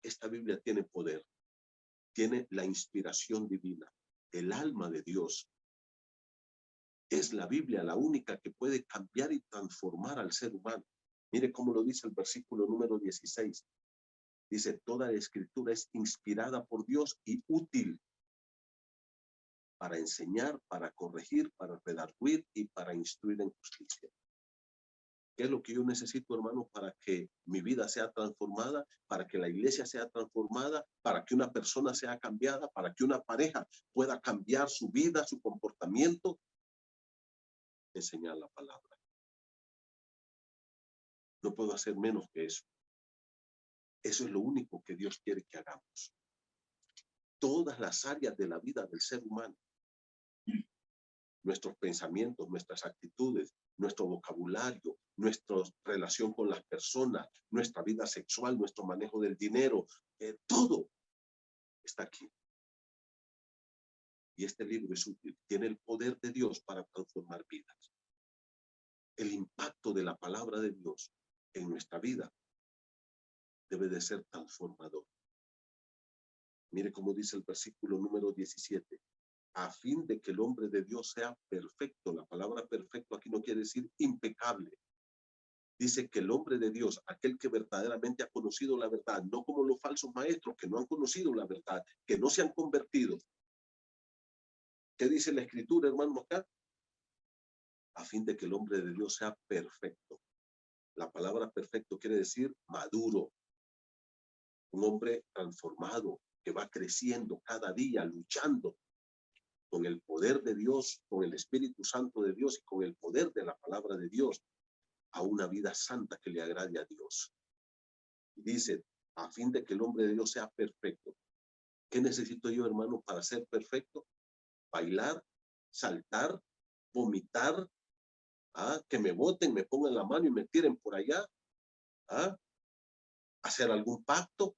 Esta Biblia tiene poder, tiene la inspiración divina, el alma de Dios. Es la Biblia la única que puede cambiar y transformar al ser humano. Mire cómo lo dice el versículo número 16. Dice, toda la escritura es inspirada por Dios y útil para enseñar, para corregir, para redarguir y para instruir en justicia. ¿Qué es lo que yo necesito, hermano, para que mi vida sea transformada, para que la iglesia sea transformada, para que una persona sea cambiada, para que una pareja pueda cambiar su vida, su comportamiento? Enseñar la palabra. No puedo hacer menos que eso. Eso es lo único que Dios quiere que hagamos. Todas las áreas de la vida del ser humano, nuestros pensamientos, nuestras actitudes, nuestro vocabulario, nuestra relación con las personas, nuestra vida sexual, nuestro manejo del dinero, todo está aquí. Y este libro es útil, tiene el poder de Dios para transformar vidas. El impacto de la palabra de Dios en nuestra vida debe de ser transformador. Mire cómo dice el versículo número 17. A fin de que el hombre de Dios sea perfecto. La palabra perfecto aquí no quiere decir impecable. Dice que el hombre de Dios, aquel que verdaderamente ha conocido la verdad, no como los falsos maestros que no han conocido la verdad, que no se han convertido. ¿Qué dice la escritura, hermano, acá? A fin de que el hombre de Dios sea perfecto. La palabra perfecto quiere decir maduro. Un hombre transformado que va creciendo cada día, luchando con el poder de Dios, con el Espíritu Santo de Dios y con el poder de la palabra de Dios, a una vida santa que le agrade a Dios. Y dice, a fin de que el hombre de Dios sea perfecto. ¿Qué necesito yo, hermano, para ser perfecto? Bailar, saltar, vomitar, que me boten, me pongan la mano y me tiren por allá, hacer algún pacto.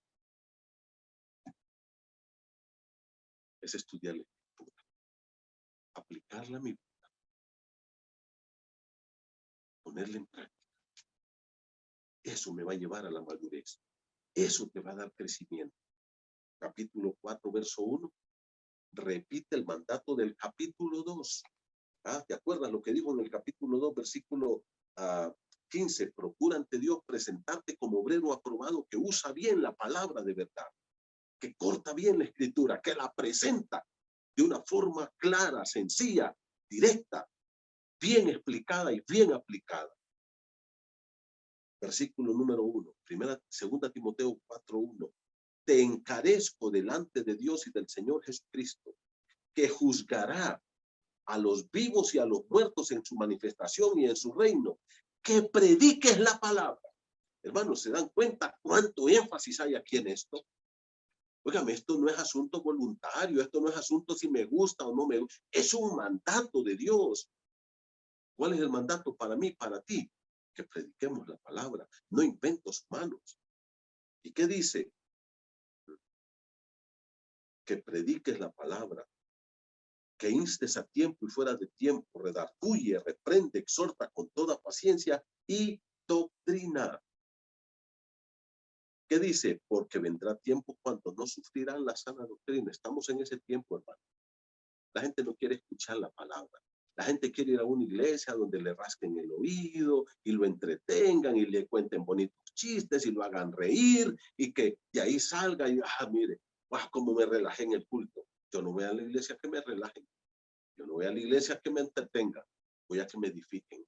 Es estudiar la escritura, aplicarla a mi vida, ponerla en práctica. Eso me va a llevar a la madurez. Eso te va a dar crecimiento. Capítulo 4, verso 1. Repite el mandato del capítulo 2. ¿Te acuerdas lo que dijo en el capítulo 2, versículo 15? Procura ante Dios presentarte como obrero aprobado que usa bien la palabra de verdad, que corta bien la escritura, que la presenta de una forma clara, sencilla, directa, bien explicada y bien aplicada. Versículo número 1, segunda Timoteo 4:1. Te encarezco delante de Dios y del Señor Jesucristo, que juzgará a los vivos y a los muertos en su manifestación y en su reino, que prediques la palabra. Hermanos, ¿se dan cuenta cuánto énfasis hay aquí en esto? Óigame, esto no es asunto voluntario, esto no es asunto si me gusta o no me gusta, es un mandato de Dios. ¿Cuál es el mandato para mí, para ti? Que prediquemos la palabra, no inventos humanos. ¿Y qué dice? Que prediques la palabra, que instes a tiempo y fuera de tiempo, redarguye, reprende, exhorta con toda paciencia y doctrina. ¿Qué dice? Porque vendrá tiempo cuando no sufrirán la sana doctrina. Estamos en ese tiempo, hermano. La gente no quiere escuchar la palabra. La gente quiere ir a una iglesia donde le rasquen el oído y lo entretengan y le cuenten bonitos chistes y lo hagan reír y que de ahí salga y, mire, cómo me relajé en el culto. Yo no voy a la iglesia que me relajen. Yo no voy a la iglesia que me entretengan. Voy a que me edifiquen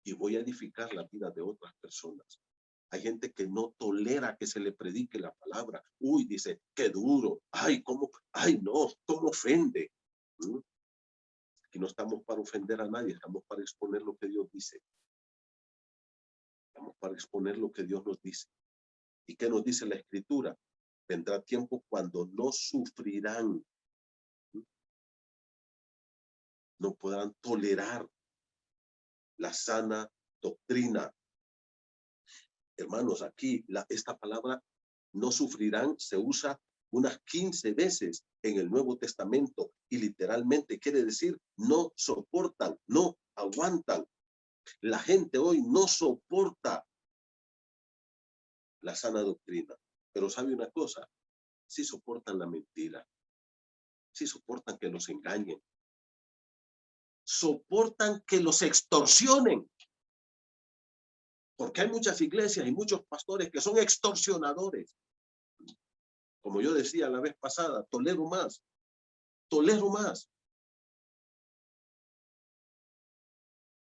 y voy a edificar la vida de otras personas. Hay gente que no tolera que se le predique la palabra. Uy, dice, qué duro. Ay, cómo, ay, no, cómo ofende. Aquí no estamos para ofender a nadie, estamos para exponer lo que Dios dice. Estamos para exponer lo que Dios nos dice. ¿Y qué nos dice la Escritura? Vendrá tiempo cuando no sufrirán, no podrán tolerar la sana doctrina. Hermanos, aquí esta palabra no sufrirán se usa unas 15 veces en el Nuevo Testamento y literalmente quiere decir no soportan, no aguantan. La gente hoy no soporta la sana doctrina, pero sabe una cosa, sí soportan la mentira, sí soportan que los engañen, soportan que los extorsionen, porque hay muchas iglesias y muchos pastores que son extorsionadores. Como yo decía la vez pasada, tolero más.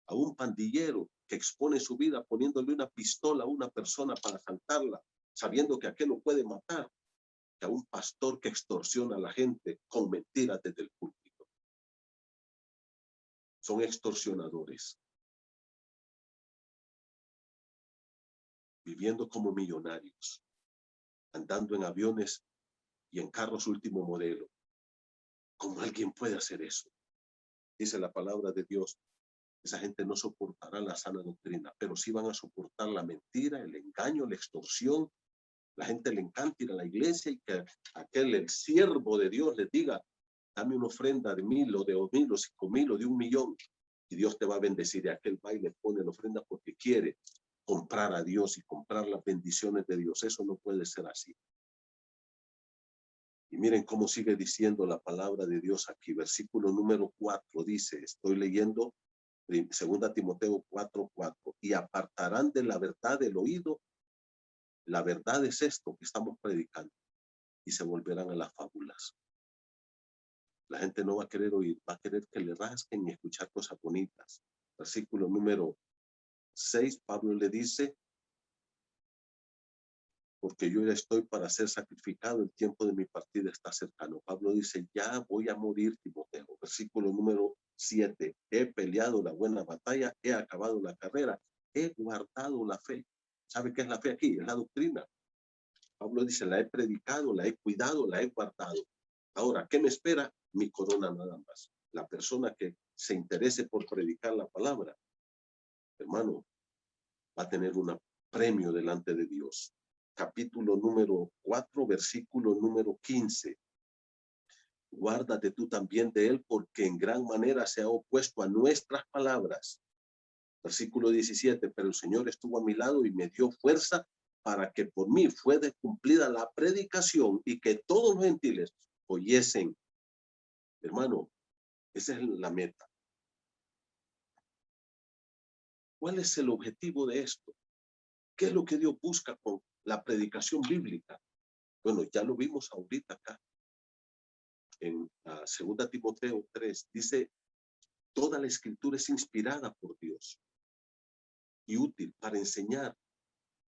A un pandillero que expone su vida poniéndole una pistola a una persona para asaltarla, sabiendo que aquel lo puede matar, que a un pastor que extorsiona a la gente con mentiras desde el púlpito. Son extorsionadores. Viviendo como millonarios, andando en aviones y en carros último modelo. ¿Cómo alguien puede hacer eso? Dice la palabra de Dios. Esa gente no soportará la sana doctrina, pero sí van a soportar la mentira, el engaño, la extorsión. La gente le encanta ir a la iglesia y que el siervo de Dios les diga, dame una ofrenda de 1,000 o de 2,000 o 5,000 o de 1,000,000 y Dios te va a bendecir. Y aquel va y le pone la ofrenda porque quiere comprar a Dios y comprar las bendiciones de Dios. Eso no puede ser así. Y miren cómo sigue diciendo la palabra de Dios aquí. Versículo número 4 dice, estoy leyendo 2 Timoteo 4:4, y apartarán de la verdad el oído. La verdad es esto que estamos predicando y se volverán a las fábulas. La gente no va a querer oír, va a querer que le rasquen y escuchar cosas bonitas. Versículo número 6, Pablo le dice, porque yo ya estoy para ser sacrificado, el tiempo de mi partida está cercano. Pablo dice, ya voy a morir, Timoteo. Versículo número 7, he peleado la buena batalla, he acabado la carrera, he guardado la fe. ¿Sabe qué es la fe aquí? Es la doctrina. Pablo dice, la he predicado, la he cuidado, la he guardado. Ahora, ¿qué me espera? Mi corona nada más. La persona que se interese por predicar la palabra, hermano, va a tener un premio delante de Dios. Capítulo número 4, versículo número 15. Guárdate tú también de él, porque en gran manera se ha opuesto a nuestras palabras. Versículo 17, pero el Señor estuvo a mi lado y me dio fuerza para que por mí fuera cumplida la predicación y que todos los gentiles oyesen. Hermano, esa es la meta. ¿Cuál es el objetivo de esto? ¿Qué es lo que Dios busca con la predicación bíblica? Bueno, ya lo vimos ahorita acá. En 2 Timoteo 3 dice, toda la escritura es inspirada por Dios y útil para enseñar.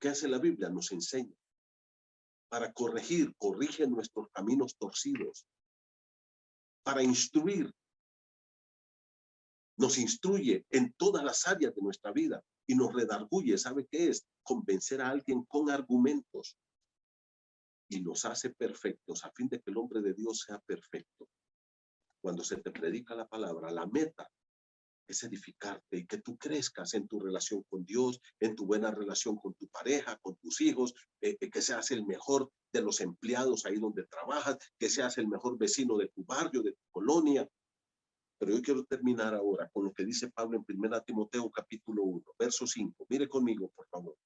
¿Qué hace la Biblia? Nos enseña. Para corregir, corrige nuestros caminos torcidos. Para instruir, nos instruye en todas las áreas de nuestra vida y nos redarguye. ¿Sabe qué es? Convencer a alguien con argumentos y nos hace perfectos a fin de que el hombre de Dios sea perfecto. Cuando se te predica la palabra, la meta es edificarte y que tú crezcas en tu relación con Dios, en tu buena relación con tu pareja, con tus hijos, que seas el mejor de los empleados ahí donde trabajas, que seas el mejor vecino de tu barrio, de tu colonia. Pero yo quiero terminar ahora con lo que dice Pablo en 1 Timoteo capítulo 1, verso 5. Mire conmigo, por favor.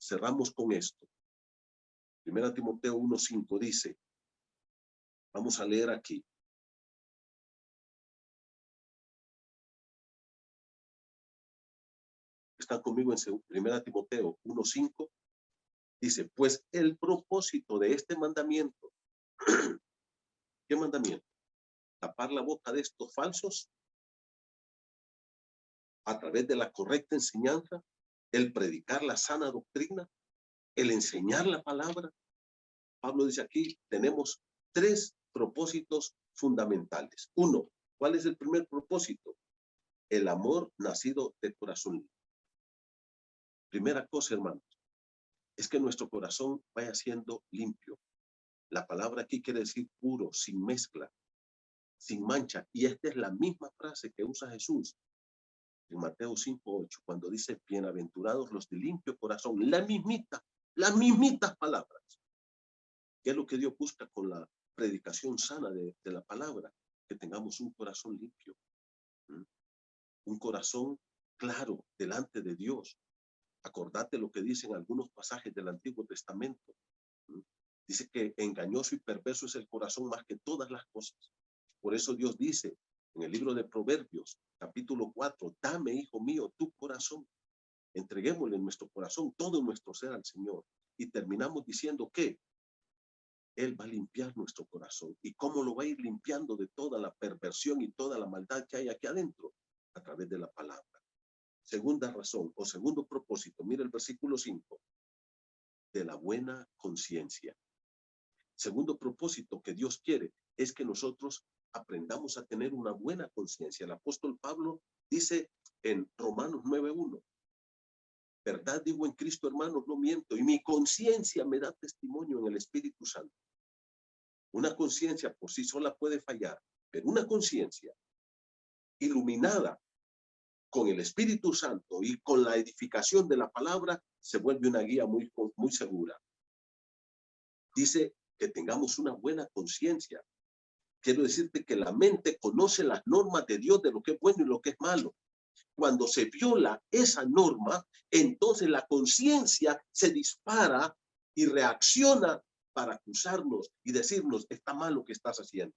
Cerramos con esto. 1 Timoteo 1:5 dice, vamos a leer aquí. ¿Están conmigo en 1 Timoteo 1:5? Dice, pues el propósito de este mandamiento, ¿qué mandamiento? Tapar la boca de estos falsos a través de la correcta enseñanza, el predicar la sana doctrina, el enseñar la palabra. Pablo dice aquí, tenemos 3 propósitos fundamentales. 1, ¿cuál es el primer propósito? El amor nacido de corazón. Primera cosa, hermanos, es que nuestro corazón vaya siendo limpio. La palabra aquí quiere decir puro, sin mezcla, sin mancha. Y esta es la misma frase que usa Jesús en Mateo 5:8, cuando dice, bienaventurados los de limpio corazón. Las mismitas palabras. ¿Qué es lo que Dios busca con la predicación sana de la palabra? Que tengamos un corazón limpio. Un corazón claro delante de Dios. Acordate lo que dicen algunos pasajes del Antiguo Testamento. Dice que engañoso y perverso es el corazón más que todas las cosas. Por eso Dios dice en el libro de Proverbios, capítulo 4, dame, hijo mío, tu corazón. Entreguémosle nuestro corazón, todo nuestro ser al Señor. Y terminamos diciendo que Él va a limpiar nuestro corazón. ¿Y cómo lo va a ir limpiando de toda la perversión y toda la maldad que hay aquí adentro? A través de la palabra. Segunda razón o segundo propósito, mira el versículo 5, de la buena conciencia. Segundo propósito que Dios quiere es que nosotros aprendamos a tener una buena conciencia. El apóstol Pablo dice en Romanos 9:1, verdad digo en Cristo, hermanos, no miento, y mi conciencia me da testimonio en el Espíritu Santo. Una conciencia por sí sola puede fallar, pero una conciencia iluminada con el Espíritu Santo y con la edificación de la palabra se vuelve una guía muy segura. Dice que tengamos una buena conciencia. Quiero decirte que la mente conoce las normas de Dios de lo que es bueno y lo que es malo. Cuando se viola esa norma, entonces la conciencia se dispara y reacciona para acusarnos y decirnos, está mal lo que estás haciendo,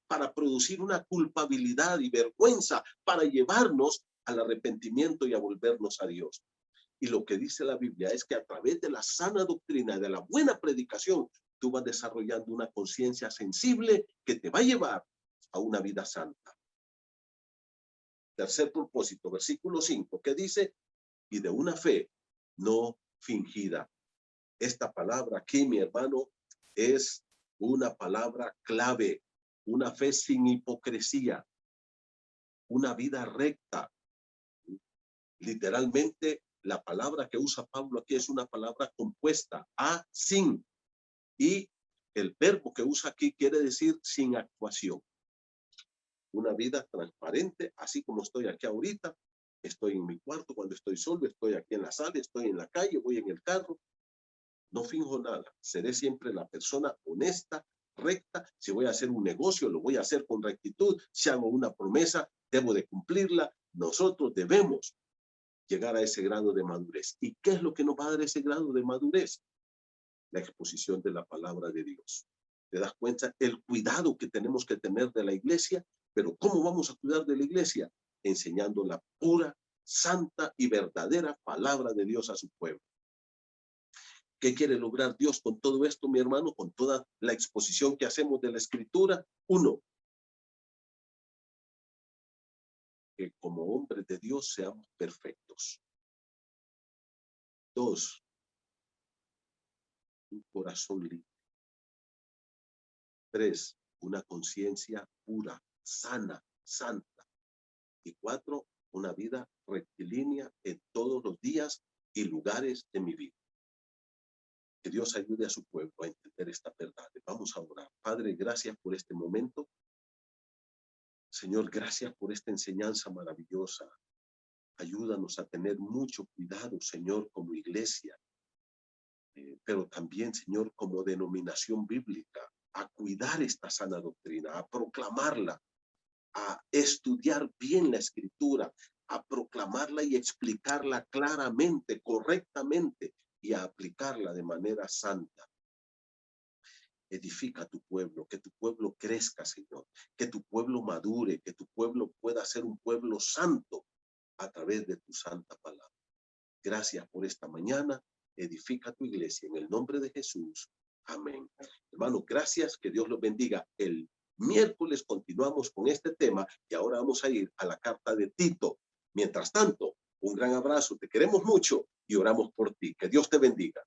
para producir una culpabilidad y vergüenza, para llevarnos al arrepentimiento y a volvernos a Dios. Y lo que dice la Biblia es que a través de la sana doctrina, de la buena predicación, tú vas desarrollando una conciencia sensible que te va a llevar a una vida santa. Tercer propósito, versículo 5, que dice, y de una fe no fingida. Esta palabra aquí, mi hermano, es una palabra clave. Una fe sin hipocresía. Una vida recta. Literalmente, la palabra que usa Pablo aquí es una palabra compuesta, a, sin. Y el verbo que usa aquí quiere decir sin actuación. Una vida transparente, así como estoy aquí ahorita. Estoy en mi cuarto cuando estoy solo, estoy aquí en la sala, estoy en la calle, voy en el carro. No finjo nada. Seré siempre la persona honesta, recta. Si voy a hacer un negocio, lo voy a hacer con rectitud. Si hago una promesa, debo de cumplirla. Nosotros debemos llegar a ese grado de madurez. ¿Y qué es lo que nos va a dar ese grado de madurez? La exposición de la palabra de Dios. ¿Te das cuenta? El cuidado que tenemos que tener de la iglesia. Pero ¿cómo vamos a cuidar de la iglesia? Enseñando la pura, santa y verdadera palabra de Dios a su pueblo. ¿Qué quiere lograr Dios con todo esto, mi hermano? Con toda la exposición que hacemos de la Escritura. Uno, que como hombres de Dios seamos perfectos. Dos, un corazón limpio. Tres, una conciencia pura, sana, santa. Y cuatro, una vida rectilínea en todos los días y lugares de mi vida. Que Dios ayude a su pueblo a entender esta verdad. Vamos a orar. Padre, gracias por este momento. Señor, gracias por esta enseñanza maravillosa. Ayúdanos a tener mucho cuidado, Señor, como iglesia, pero también, Señor, como denominación bíblica, a cuidar esta sana doctrina, a proclamarla, a estudiar bien la Escritura, a proclamarla y explicarla claramente, correctamente, y a aplicarla de manera santa. Edifica tu pueblo, que tu pueblo crezca, Señor, que tu pueblo madure, que tu pueblo pueda ser un pueblo santo a través de tu santa palabra. Gracias por esta mañana. Edifica tu iglesia en el nombre de Jesús. Amén. Hermano, gracias. Que Dios los bendiga. El miércoles continuamos con este tema y ahora vamos a ir a la carta de Tito. Mientras tanto, un gran abrazo. Te queremos mucho y oramos por ti. Que Dios te bendiga.